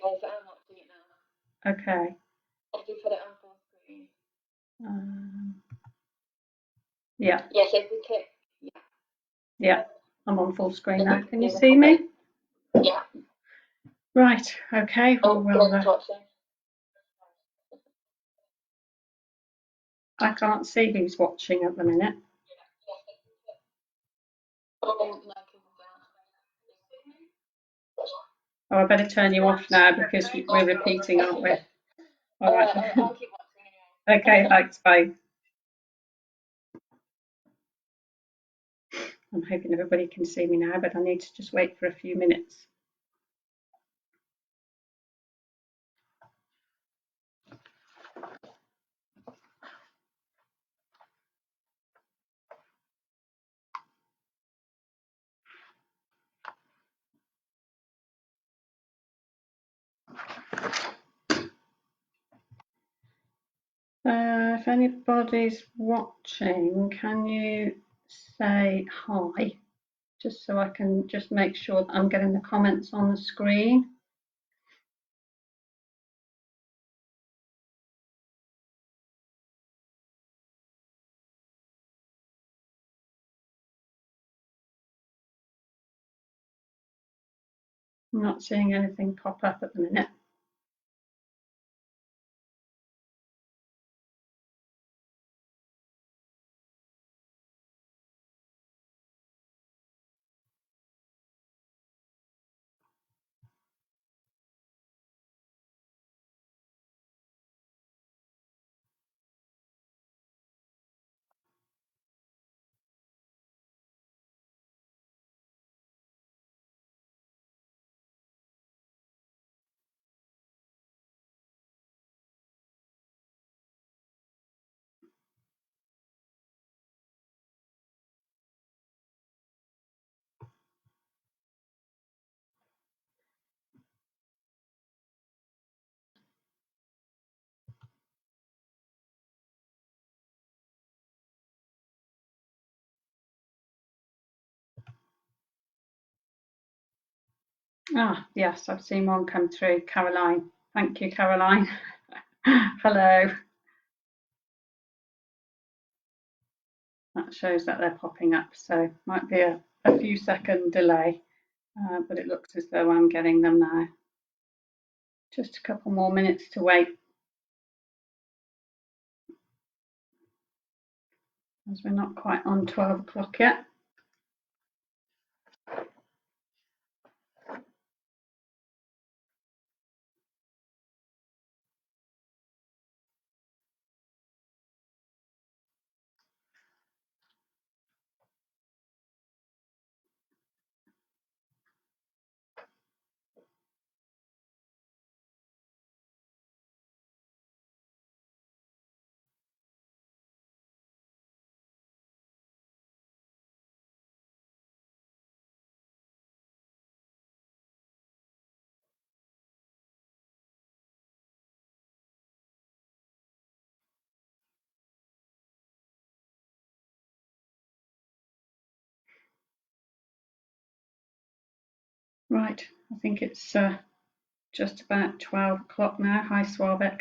Okay, so I'm watching it now. Okay. Have you put it on full screen? Yeah. Yes, if we click. Yeah. Yeah, I'm on full screen now. Can you see me? Yeah. Right, okay. Well, I can't see who's watching at the minute. Oh, I better turn you off now because we're repeating, aren't we? All right. I'll keep watching. Okay, thanks, bye. I'm hoping everybody can see me now, but I need to just wait for a few minutes. If anybody's watching, can you say hi? Just so I can just make sure that I'm getting the comments on the screen. I'm not seeing anything pop up at the minute. Ah, yes, I've seen one come through. Caroline. Thank you, Caroline. Hello. That shows that they're popping up, so might be a few second delay, but it looks as though I'm getting them now. Just a couple more minutes to wait, as we're not quite on 12 o'clock yet. Right, I think it's just about 12 o'clock now. Hi, Swabek.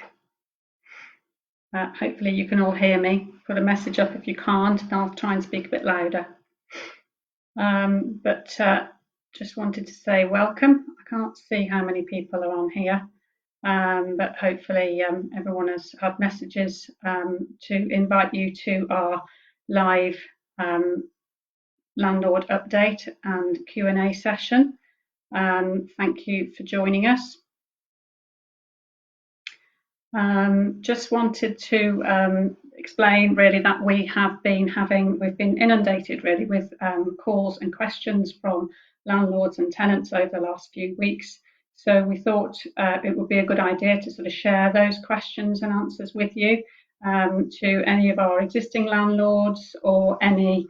Hopefully you can all hear me. Put a message up if you can't, and I'll try and speak a bit louder. But just wanted to say welcome. I can't see how many people are on here, but hopefully everyone has had messages to invite you to our live landlord update and Q&A session. Thank you for joining us. Just wanted to explain really that we've been inundated really with calls and questions from landlords and tenants over the last few weeks. So we thought it would be a good idea to sort of share those questions and answers with you, to any of our existing landlords or any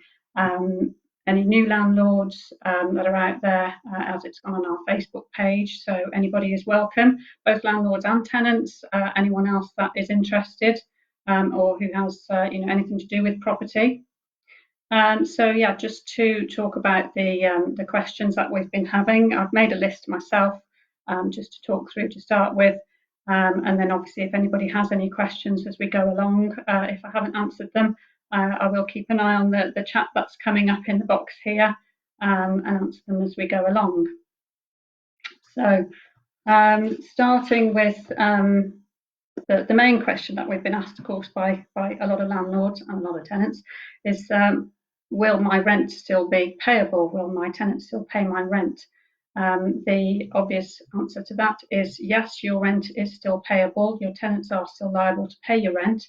new landlords that are out there, as it's gone on our Facebook page. So anybody is welcome, both landlords and tenants, anyone else that is interested or who has anything to do with property. So yeah, just to talk about the questions that we've been having, I've made a list myself just to talk through to start with. And then obviously if anybody has any questions as we go along, if I haven't answered them, I will keep an eye on the chat that's coming up in the box here, and answer them as we go along. So starting with the main question that we've been asked, of course, by a lot of landlords and a lot of tenants is, will my rent still be payable? Will my tenants still pay my rent? The obvious answer to that is yes, your rent is still payable. Your tenants are still liable to pay your rent.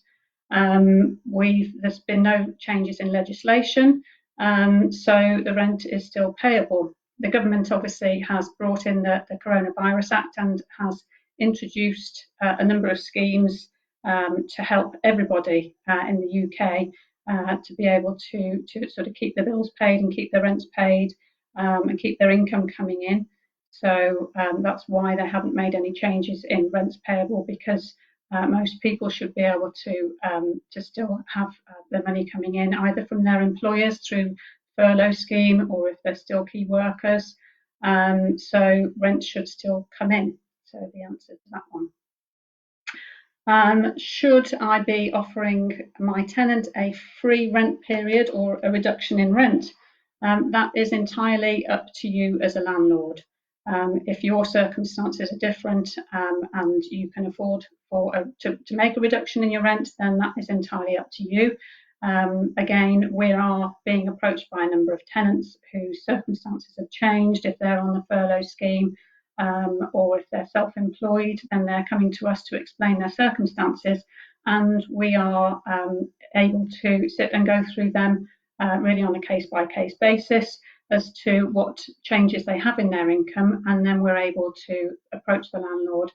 There's been no changes in legislation, so the rent is still payable. The government obviously has brought in the Coronavirus Act and has introduced a number of schemes to help everybody in the UK to be able to sort of keep the bills paid and keep their rents paid and keep their income coming in. So that's why they haven't made any changes in rents payable, because most people should be able to still have their money coming in either from their employers through furlough scheme, or if they're still key workers. So rent should still come in. So the answer to that one. Should I be offering my tenant a free rent period or a reduction in rent? That is entirely up to you as a landlord. If your circumstances are different and you can afford to make a reduction in your rent, then that is entirely up to you. Again, we are being approached by a number of tenants whose circumstances have changed. If they're on the furlough scheme, or if they're self-employed, then they're coming to us to explain their circumstances, and we are able to sit and go through them really on a case-by-case basis as to what changes they have in their income, and then we're able to approach the landlord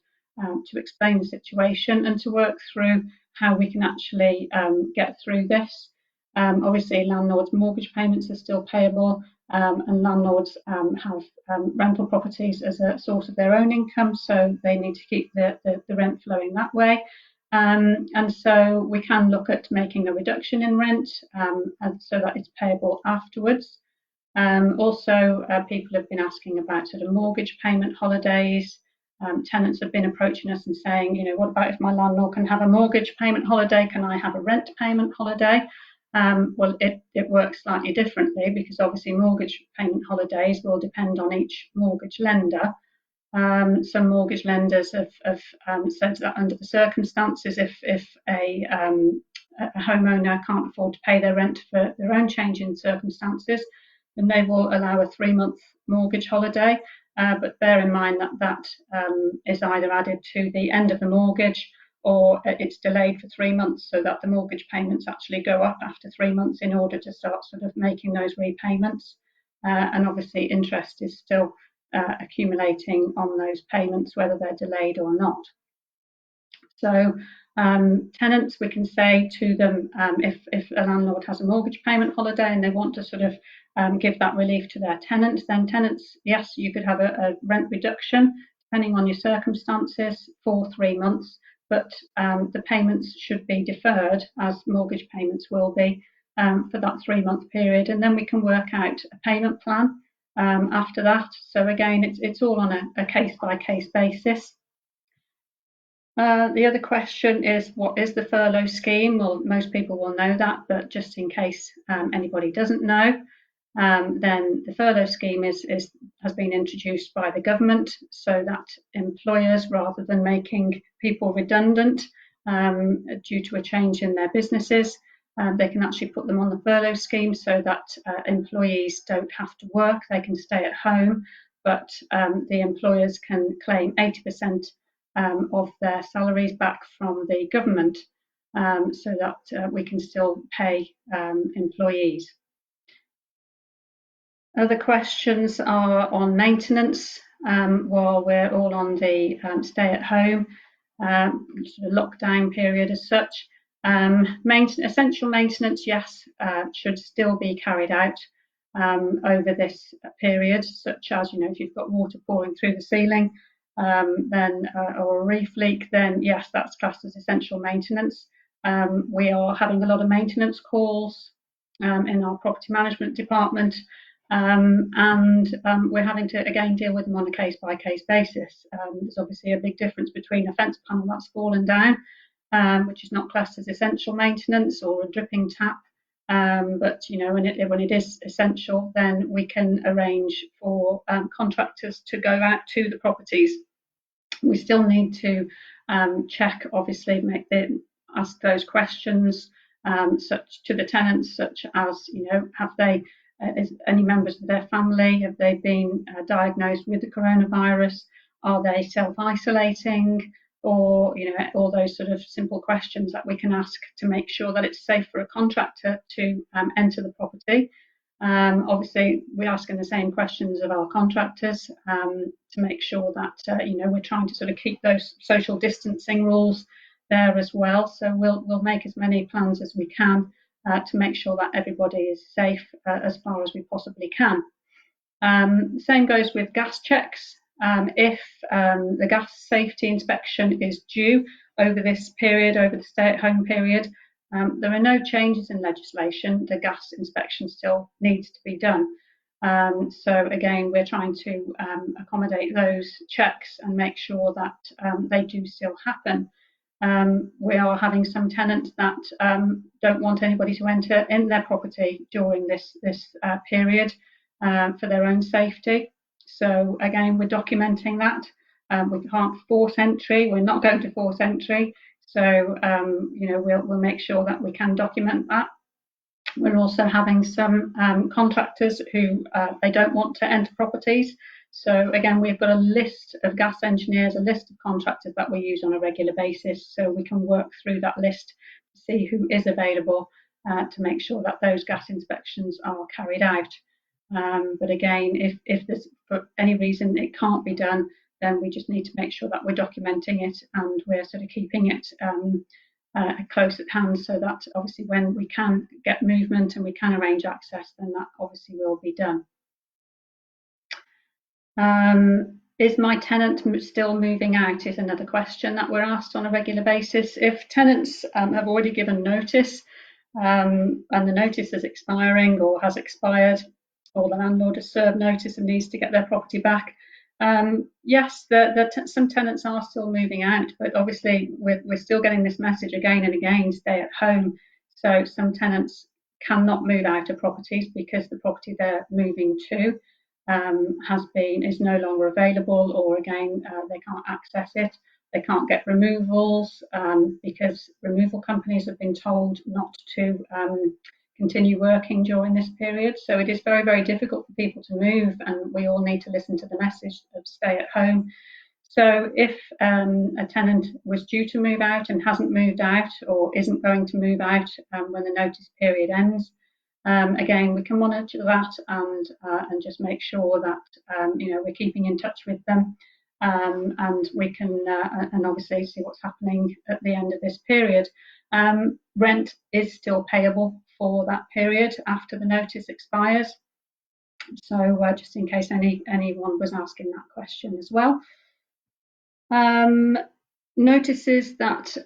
to explain the situation and to work through how we can actually get through this. Obviously, landlords' mortgage payments are still payable, and landlords have rental properties as a source of their own income, so they need to keep the rent flowing that way. And so we can look at making a reduction in rent, and so that it's payable afterwards. Also, people have been asking about sort of mortgage payment holidays. Tenants have been approaching us and saying, what about if my landlord can have a mortgage payment holiday? Can I have a rent payment holiday? Well, it works slightly differently, because obviously mortgage payment holidays will depend on each mortgage lender. Some mortgage lenders have said that under the circumstances, if a homeowner can't afford to pay their rent for their own change in circumstances, then they will allow a 3-month mortgage holiday. But bear in mind that is either added to the end of the mortgage, or it's delayed for 3 months, so that the mortgage payments actually go up after 3 months in order to start sort of making those repayments. And obviously interest is still accumulating on those payments, whether they're delayed or not. So tenants, we can say to them, if a landlord has a mortgage payment holiday and they want to sort of give that relief to their tenants, then tenants, yes, you could have a rent reduction depending on your circumstances for 3 months, but the payments should be deferred, as mortgage payments will be, for that 3-month period, and then we can work out a payment plan after that. So again, it's all on a case-by-case basis. The other question is, what is the furlough scheme? Well, most people will know that, but just in case anybody doesn't know, then the furlough scheme has been introduced by the government, so that employers, rather than making people redundant due to a change in their businesses, they can actually put them on the furlough scheme, so that employees don't have to work, they can stay at home, but the employers can claim 80% of their salaries back from the government, so that we can still pay employees. Other questions are on maintenance while we're all on the stay-at-home sort of lockdown period as such. Essential maintenance, yes, should still be carried out over this period, such as, if you've got water pouring through the ceiling, then or a reef leak, then yes, that's classed as essential maintenance. We are having a lot of maintenance calls in our property management department, We're having to again deal with them on a case-by-case basis. There's obviously a big difference between a fence panel that's fallen down, which is not classed as essential maintenance, or a dripping tap. But you know, when it is essential, then we can arrange for contractors to go out to the properties. We still need to check, obviously, ask those questions, such to the tenants, such as, you know, have they, is any members of their family, have they been diagnosed with the coronavirus? Are they self-isolating? Or, you know, all those sort of simple questions that we can ask to make sure that it's safe for a contractor to enter the property. Obviously, we're asking the same questions of our contractors to make sure that you know, we're trying to sort of keep those social distancing rules there as well. So we'll make as many plans as we can to make sure that everybody is safe as far as we possibly can. Same goes with gas checks. If the gas safety inspection is due over this period, over the stay-at-home period, there are no changes in legislation. The gas inspection still needs to be done. So again, we're trying to accommodate those checks and make sure that they do still happen. We are having some tenants that don't want anybody to enter in their property during this period for their own safety. So again, we're documenting that. We can't force entry. We're not going to force entry. So you know, we'll make sure that we can document that. We're also having some contractors who they don't want to enter properties. So again, we've got a list of gas engineers, a list of contractors that we use on a regular basis, so we can work through that list to see who is available to make sure that those gas inspections are carried out. But again, if there's for any reason it can't be done, then we just need to make sure that we're documenting it and we're sort of keeping it close at hand, so that obviously when we can get movement and we can arrange access, then that obviously will be done. Is my tenant still moving out is another question that we're asked on a regular basis. If tenants have already given notice and the notice is expiring or has expired, or the landlord has served notice and needs to get their property back, yes, some tenants are still moving out, but obviously we're still getting this message again and again, stay at home. So some tenants cannot move out of properties because the property they're moving to is no longer available, or again, they can't access it. They can't get removals because removal companies have been told not to continue working during this period. So it is very, very difficult for people to move, and we all need to listen to the message of stay at home. So if a tenant was due to move out and hasn't moved out, or isn't going to move out when the notice period ends, again, we can monitor that and just make sure that you know, we're keeping in touch with them, and we can and obviously see what's happening at the end of this period. Rent is still payable for that period after the notice expires. So just in case anyone was asking that question as well. Notices that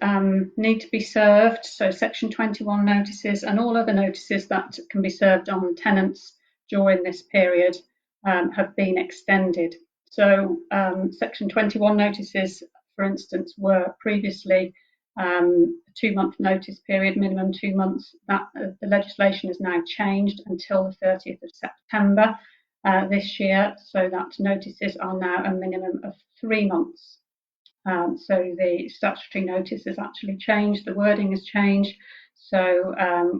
need to be served, so Section 21 notices and all other notices that can be served on tenants during this period have been extended. So Section 21 notices, for instance, were previously a 2-month notice period, minimum 2 months. That the legislation has now changed until the 30th of September this year, so that notices are now a minimum of 3 months. So the statutory notice has actually changed, the wording has changed, so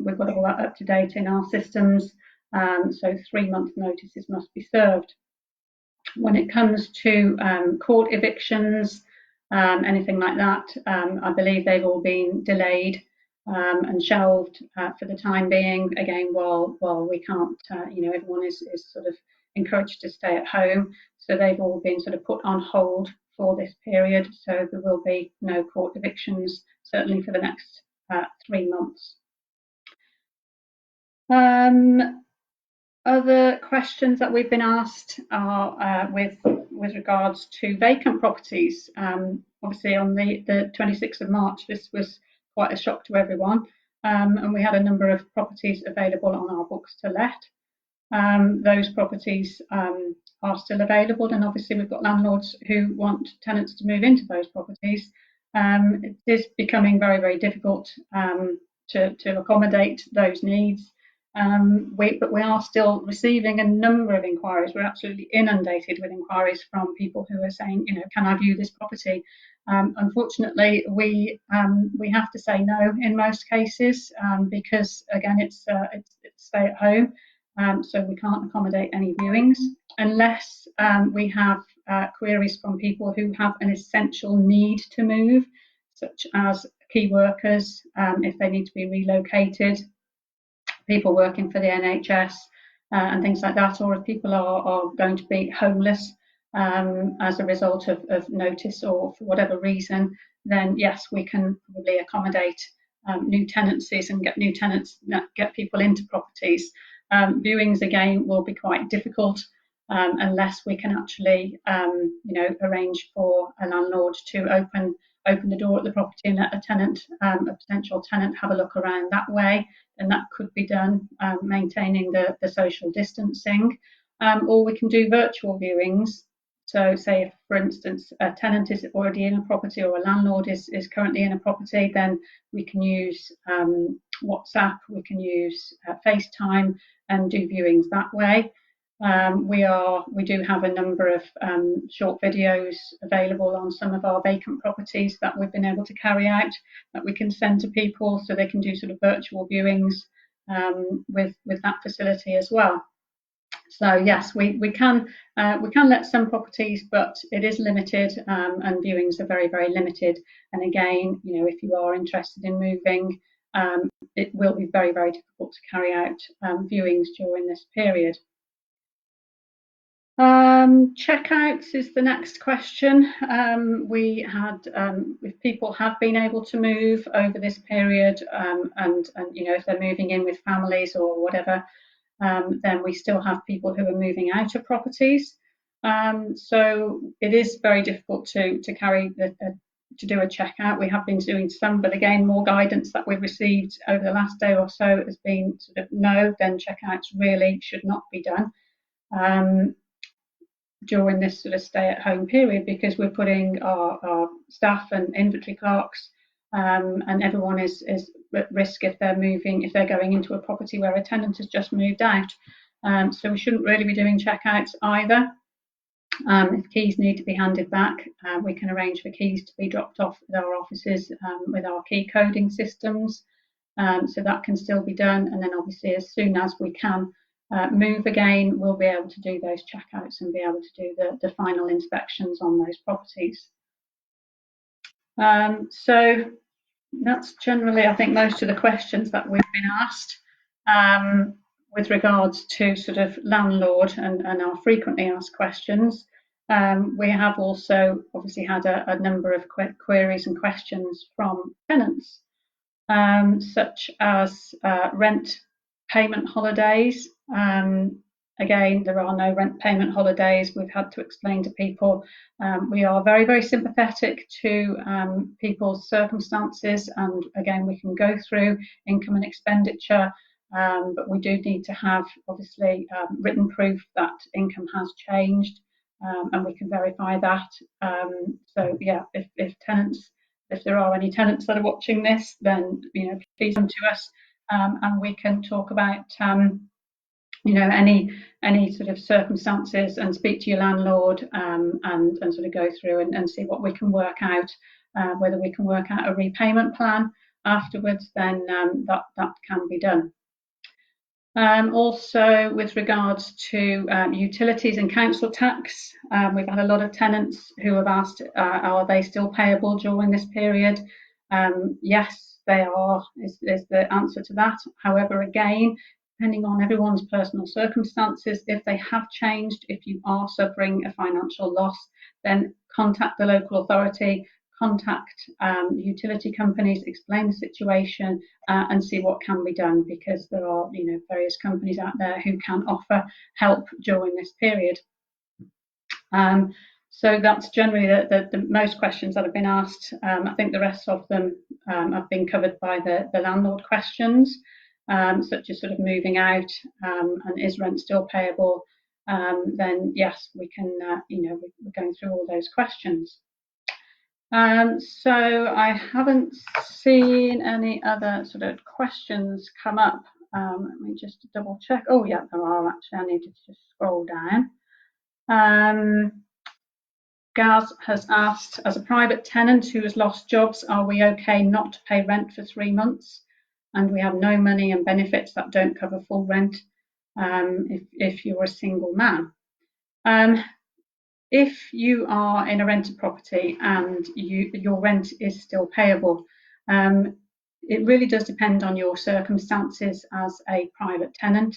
we've got all that up to date in our systems. So 3-month notices must be served. When it comes to court evictions, anything like that, I believe they've all been delayed and shelved for the time being. Again, while we can't, you know, everyone is sort of encouraged to stay at home, so they've all been sort of put on hold for this period. So there will be no court evictions, certainly for the next 3 months. Other questions that we've been asked are with regards to vacant properties. Obviously on the 26th of March, this was quite a shock to everyone, and we had a number of properties available on our books to let. those properties are still available, and obviously we've got landlords who want tenants to move into those properties. It is becoming very, very difficult to accommodate those needs. But we are still receiving a number of inquiries. We're absolutely inundated with inquiries from people who are saying, can I view this property? Unfortunately, we have to say no in most cases because again it's stay at home, so we can't accommodate any viewings unless we have queries from people who have an essential need to move, such as key workers if they need to be relocated, people working for the NHS and things like that, or if people are going to be homeless as a result of notice or for whatever reason, then yes, we can probably accommodate new tenancies and get new tenants, get people into properties. Viewings again will be quite difficult unless we can actually, arrange for a landlord to open the door at the property and let a tenant, a potential tenant, have a look around that way. And that could be done maintaining the social distancing, or we can do virtual viewings. So say if, for instance, a tenant is already in a property or a landlord is currently in a property, then we can use WhatsApp, we can use FaceTime and do viewings that way. We do have a number of short videos available on some of our vacant properties that we've been able to carry out that we can send to people so they can do sort of virtual viewings with that facility as well. So yes, we can let some properties, but it is limited and viewings are very, very limited. And again, if you are interested in moving, it will be very, very difficult to carry out viewings during this period. Checkouts is the next question. If people have been able to move over this period, and if they're moving in with families or whatever, then we still have people who are moving out of properties. So it is very difficult to do a checkout. We have been doing some, but again, more guidance that we've received over the last day or so has been sort of no, then checkouts really should not be done during this sort of stay-at-home period, because we're putting our staff and inventory clerks and everyone is at risk if they're going into a property where a tenant has just moved out. So we shouldn't really be doing checkouts either. If keys need to be handed back, we can arrange for keys to be dropped off at our offices with our key coding systems. So that can still be done. And then obviously as soon as we can move again, we'll be able to do those checkouts and be able to do the final inspections on those properties. So that's generally, I think, most of the questions that we've been asked with regards to sort of landlord and our frequently asked questions. We have also obviously had a number of queries and questions from tenants, such as rent payment holidays. Again, there are no rent payment holidays. We've had to explain to people. We are very, very sympathetic to people's circumstances, and again, we can go through income and expenditure, but we do need to have obviously written proof that income has changed, and we can verify that. So yeah, if there are any tenants that are watching this, then please come to us and we can talk about any sort of circumstances and speak to your landlord and sort of go through and see what we can work out, whether we can work out a repayment plan afterwards, then that can be done. Also, with regards to utilities and council tax, we've had a lot of tenants who have asked, are they still payable during this period? Yes, they are, is the answer to that. However, again, depending on everyone's personal circumstances, if they have changed, if you are suffering a financial loss, then contact the local authority, contact utility companies, explain the situation and see what can be done, because there are various companies out there who can offer help during this period. So that's generally the most questions that have been asked. I think the rest of them have been covered by the landlord questions. such as sort of moving out, and is rent still payable, then yes, we can, we're going through all those questions. So I haven't seen any other sort of questions come up. Let me just double check. Oh yeah, there are actually. I need to just scroll down. Gaz has asked, as a private tenant who has lost jobs, are we okay not to pay rent for 3 months? And we have no money and benefits that don't cover full rent, if you're a single man. If you are in a rented property and your rent is still payable, it really does depend on your circumstances as a private tenant.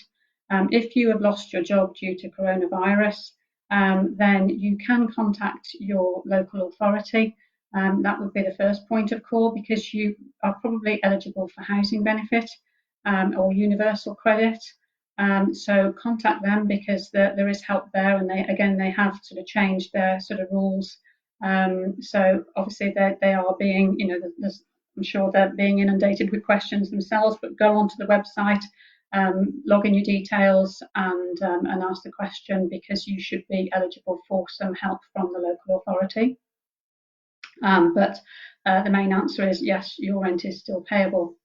If you have lost your job due to coronavirus, then you can contact your local authority. That would be the first point of call, because you are probably eligible for housing benefit or universal credit. So contact them, because there is help there, and they have sort of changed their sort of rules. So obviously they are being, I'm sure they're being inundated with questions themselves, but go onto the website, log in your details, and ask the question, because you should be eligible for some help from the local authority. But the main answer is yes, your rent is still payable.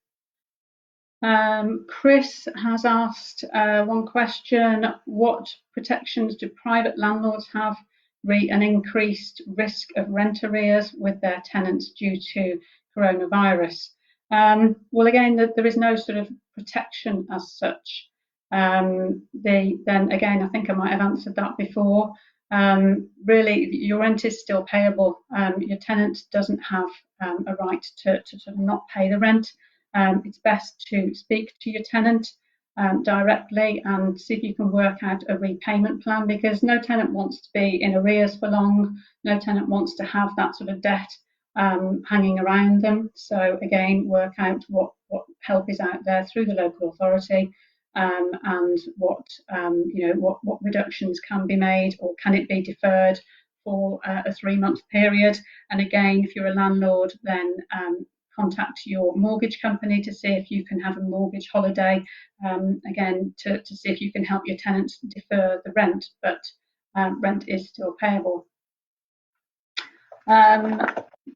Chris has asked one question: what protections do private landlords have re an increased risk of rent arrears with their tenants due to coronavirus? Well, again, there is no sort of protection as such. Then again, I think I might have answered that before. Really, your rent is still payable. Your tenant doesn't have a right to sort of not pay the rent. It's best to speak to your tenant directly and see if you can work out a repayment plan, because no tenant wants to be in arrears for long. No tenant wants to have that sort of debt hanging around them. So again, work out what help is out there through the local authority, and what reductions can be made, or can it be deferred for a 3-month period. And again, if you're a landlord, then contact your mortgage company to see if you can have a mortgage holiday, again, to see if you can help your tenants defer the rent, but rent is still payable.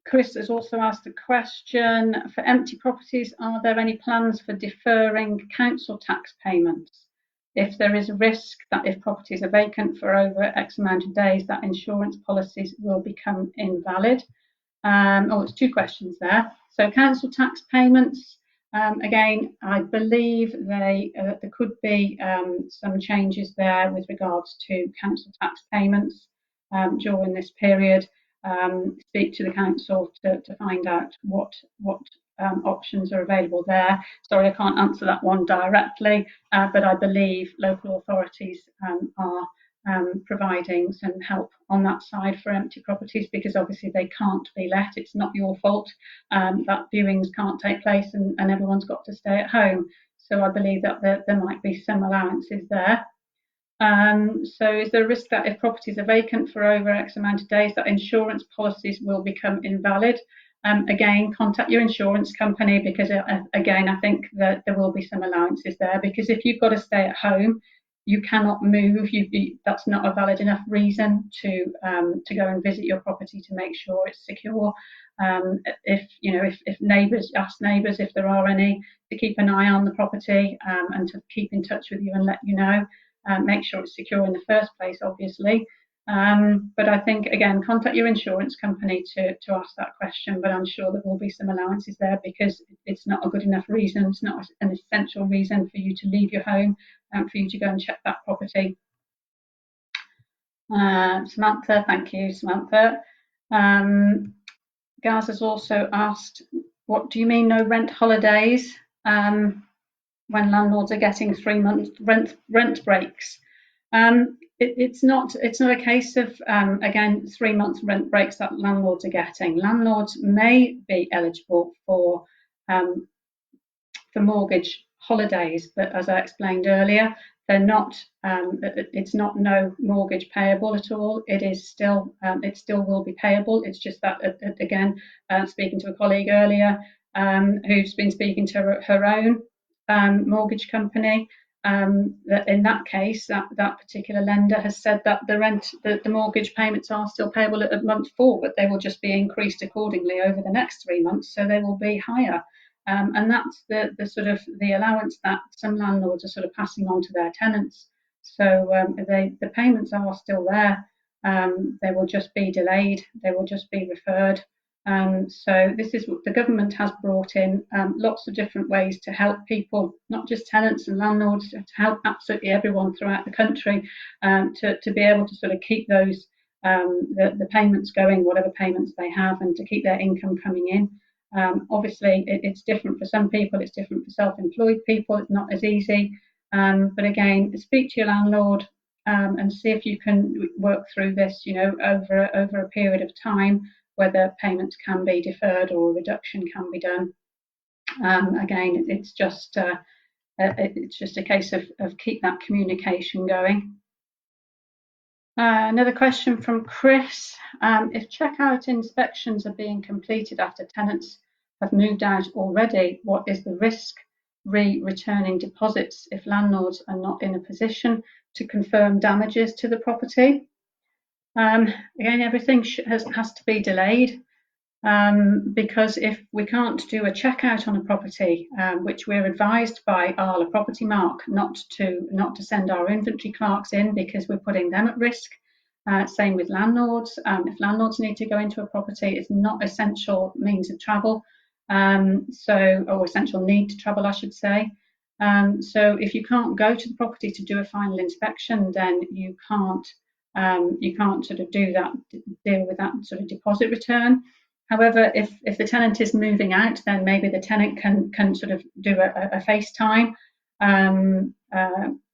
Chris has also asked a question: for empty properties, are there any plans for deferring council tax payments? If there is a risk that if properties are vacant for over X amount of days, that insurance policies will become invalid. It's 2 questions there. So council tax payments, again, I believe there could be some changes there with regards to council tax payments during this period. Speak to the council to find out what options are available there. Sorry, I can't answer that one directly, but I believe local authorities are providing some help on that side for empty properties, because obviously they can't be let. It's not your fault that viewings can't take place and everyone's got to stay at home. So I believe that there might be some allowances there. So is there a risk that if properties are vacant for over X amount of days, that insurance policies will become invalid? Again, contact your insurance company, because again, I think that there will be some allowances there, because if you've got to stay at home, you cannot move. That's not a valid enough reason to go and visit your property to make sure it's secure. If neighbours, ask neighbours if there are any, to keep an eye on the property and to keep in touch with you and let you know. Make sure it's secure in the first place, obviously. But I think, again, contact your insurance company to ask that question, but I'm sure there will be some allowances there, because it's not a good enough reason, it's not an essential reason for you to leave your home and for you to go and check that property. Samantha, thank you, Samantha. Gaz has also asked, what do you mean no rent holidays when landlords are getting 3-month rent breaks? It's not a case of again 3-month rent breaks that landlords are getting. Landlords may be eligible for mortgage holidays, but as I explained earlier, they're not. It's not no mortgage payable at all. It is still. It still will be payable. It's just that again, speaking to a colleague earlier who's been speaking to her own mortgage company, that in that case, that particular lender has said that the mortgage payments are still payable at month 4, but they will just be increased accordingly over the next 3 months, so they will be higher. And that's the sort of the allowance that some landlords are sort of passing on to their tenants. So the payments are still there. They will just be delayed. They will just be referred. So this is what the government has brought in, lots of different ways to help people, not just tenants and landlords, to help absolutely everyone throughout the country, to be able to sort of keep those the payments going, whatever payments they have, and to keep their income coming in. Obviously, it's different for some people. It's different for self-employed people. It's not as easy. But again, speak to your landlord and see if you can work through this, over a period of time, whether payments can be deferred or a reduction can be done. Again, it's just a case of keep that communication going. Another question from Chris. If checkout inspections are being completed after tenants have moved out already, what is the risk returning deposits if landlords are not in a position to confirm damages to the property? Again, everything has to be delayed, because if we can't do a checkout on a property, which we're advised by Arla Property Mark not to send our inventory clerks in because we're putting them at risk. Same with landlords. If landlords need to go into a property, it's not essential means of travel, or essential need to travel, I should say. So if you can't go to the property to do a final inspection, then you can't sort of deal with that sort of deposit return. However, if the tenant is moving out, then maybe the tenant can sort of do a FaceTime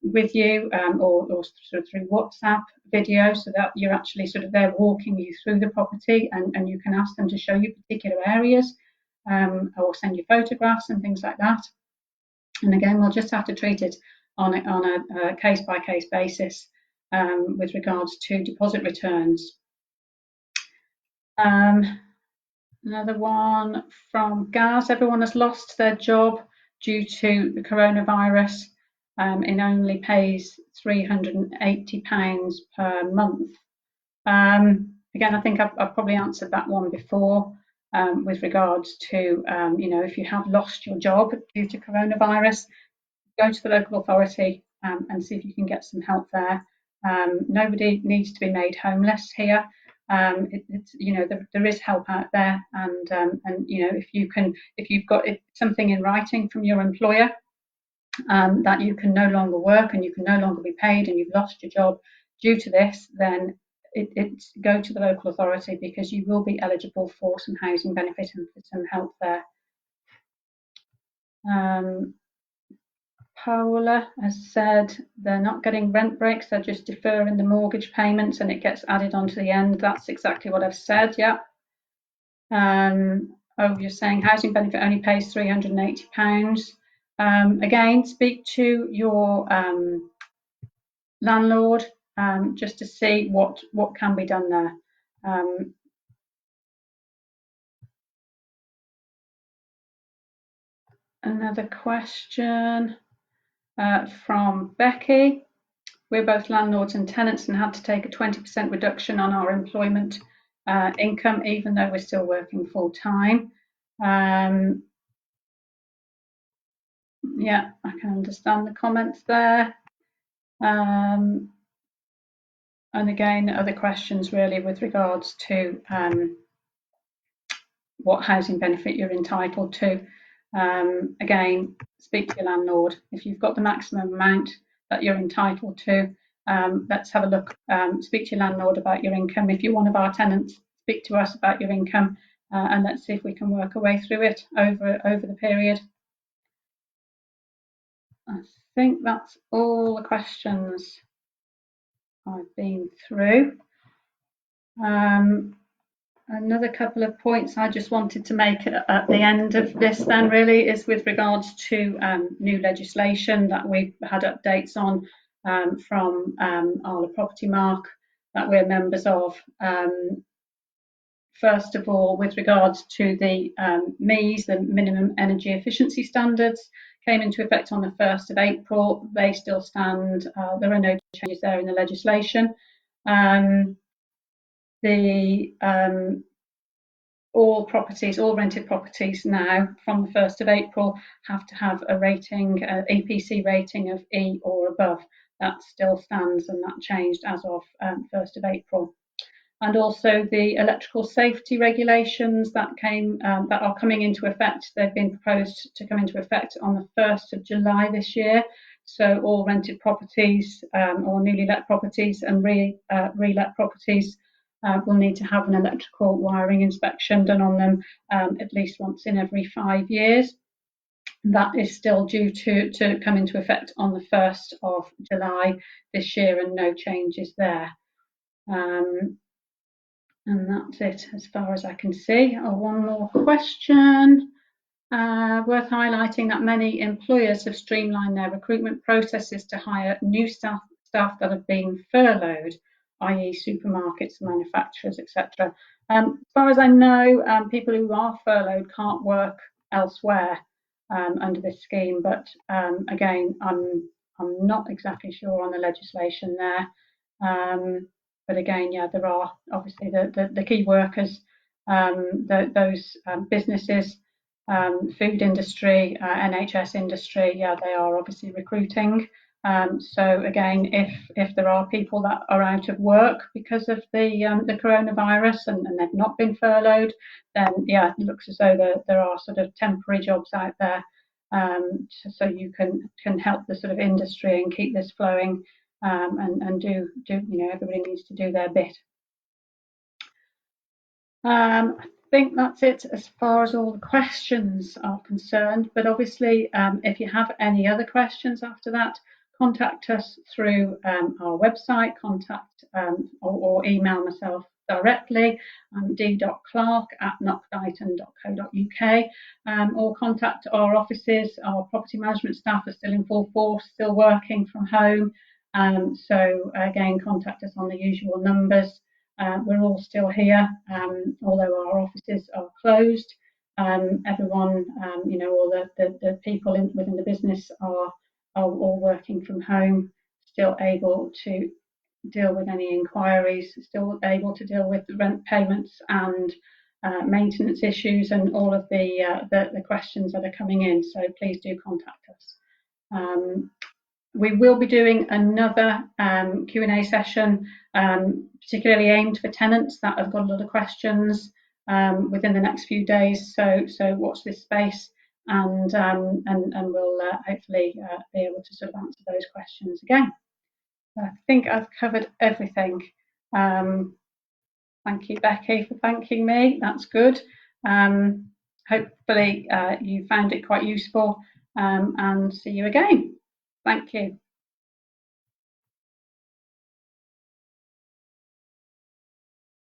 with you, or sort of through WhatsApp video, so that you're actually sort of there walking you through the property, and you can ask them to show you particular areas, or send you photographs and things like that. And again, we'll just have to treat it on a case-by-case basis with regards to deposit returns. Another one from Gaz. Everyone has lost their job due to the coronavirus, and only pays £380 per month. Again, I think I've probably answered that one before, with regards to, if you have lost your job due to coronavirus, go to the local authority and see if you can get some help there. Nobody needs to be made homeless here. There is help out there, and if you've got something in writing from your employer that you can no longer work and you can no longer be paid and you've lost your job due to this, then it's go to the local authority, because you will be eligible for some housing benefit and for some help there. Paola has said they're not getting rent breaks, they're just deferring the mortgage payments and it gets added onto the end. That's exactly what I've said, yeah. You're saying housing benefit only pays £380. Again, speak to your landlord just to see what can be done there. Another question from Becky. We're both landlords and tenants and had to take a 20% reduction on our employment income, even though we're still working full time. Yeah, I can understand the comments there. And again, other questions really with regards to what housing benefit you're entitled to. Again, speak to your landlord. If you've got the maximum amount that you're entitled to, let's have a look. Speak to your landlord about your income. If you're one of our tenants, speak to us about your income, and let's see if we can work our way through it over the period. I think that's all the questions I've been through. Another couple of points I just wanted to make at the end of this then really is with regards to new legislation that we've had updates on from Arla Property Mark that we're members of. First of all, with regards to the MEES, the Minimum Energy Efficiency Standards, came into effect on the 1st of April. They still stand. There are no changes there in the legislation. All rented properties now from the 1st of April have to have a rating, EPC rating of E or above. That still stands, and that changed as of 1st of April. And also the electrical safety regulations that are coming into effect. They've been proposed to come into effect on the 1st of July this year. So all rented properties or newly let properties and re-let properties will need to have an electrical wiring inspection done on them at least once in every 5 years. That is still due to come into effect on the 1st of July this year, and no changes there. And that's it as far as I can see. One more question. Worth highlighting that many employers have streamlined their recruitment processes to hire new staff that have been furloughed, i.e. supermarkets, manufacturers, etc. As far as I know, people who are furloughed can't work elsewhere under this scheme, but again, I'm not exactly sure on the legislation there. But again, yeah, there are obviously the key workers, those businesses, food industry, NHS industry, yeah, they are obviously recruiting. So again, if there are people that are out of work because of the coronavirus and they've not been furloughed, then yeah, it looks as though there are sort of temporary jobs out there, so you can help the sort of industry and keep this flowing, and do everybody needs to do their bit. I think that's it as far as all the questions are concerned, but obviously if you have any other questions after that, contact us through our website, or email myself directly. I'm d.clarke@knockdighton.co.uk, or contact our offices. Our property management staff are still in full force, still working from home, so again, contact us on the usual numbers. We're all still here, although our offices are closed. Everyone, all the people within the business are all working from home, still able to deal with any inquiries, still able to deal with the rent payments and maintenance issues and all of the questions that are coming in. So please do contact us. We will be doing another Q&A session, particularly aimed for tenants that have got a lot of questions within the next few days. So watch this space, and we'll hopefully be able to sort of answer those questions again. I think I've covered everything. Thank you, Becky, for thanking me. That's good. Hopefully you found it quite useful, and see you again. Thank you.